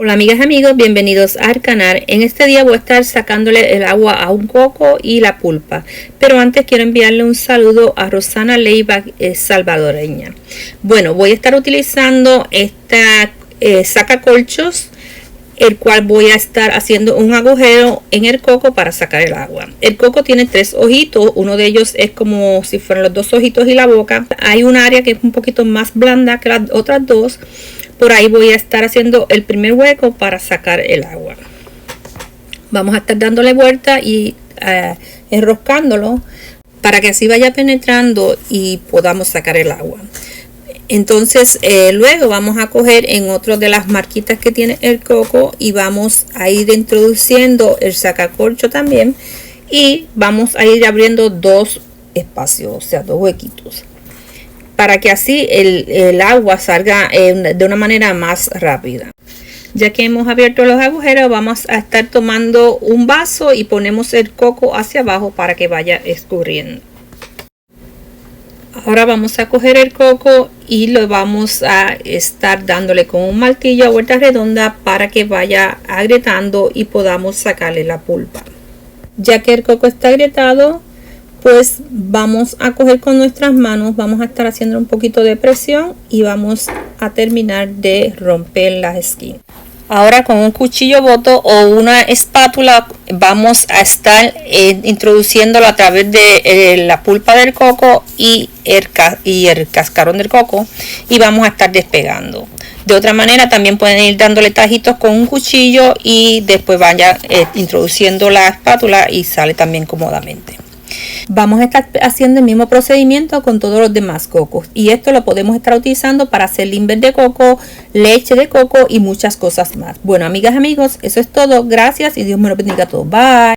Hola amigas y amigos, bienvenidos al canal. En este día voy a estar sacándole el agua a un coco y la pulpa, pero antes quiero enviarle un saludo a Rosana Leiva, salvadoreña. Bueno, voy a estar utilizando esta sacacorchos, el cual voy a estar haciendo un agujero en el coco para sacar el agua. El coco tiene 3 ojitos, uno de ellos es como si fueran los 2 ojitos y la boca. Hay un área que es un poquito más blanda que las otras dos. Por ahí voy a estar haciendo el primer hueco para sacar el agua. Vamos a estar dándole vuelta y enroscándolo para que así vaya penetrando y podamos sacar el agua. Entonces luego vamos a coger en otro de las marquitas que tiene el coco y vamos a ir introduciendo el sacacorcho también y vamos a ir abriendo 2 espacios, o sea, 2 huequitos, para que así el agua salga de una manera más rápida. Ya que hemos abierto los agujeros, vamos a estar tomando un vaso y ponemos el coco hacia abajo para que vaya escurriendo. Ahora vamos a coger el coco y lo vamos a estar dándole con un martillo a vuelta redonda para que vaya agrietando y podamos sacarle la pulpa. Ya que el coco está agrietado, pues vamos a coger con nuestras manos, vamos a estar haciendo un poquito de presión y vamos a terminar de romper las esquinas. Ahora con un cuchillo boto o una espátula vamos a estar introduciéndolo a través de la pulpa del coco y el cascarón del coco y vamos a estar despegando. De otra manera también pueden ir dándole tajitos con un cuchillo y después vaya introduciendo la espátula y sale también cómodamente. Vamos a estar haciendo el mismo procedimiento con todos los demás cocos y esto lo podemos estar utilizando para hacer limber de coco, leche de coco y muchas cosas más. Bueno, amigas y amigos, eso es todo. Gracias y Dios me lo bendiga a todos. Bye.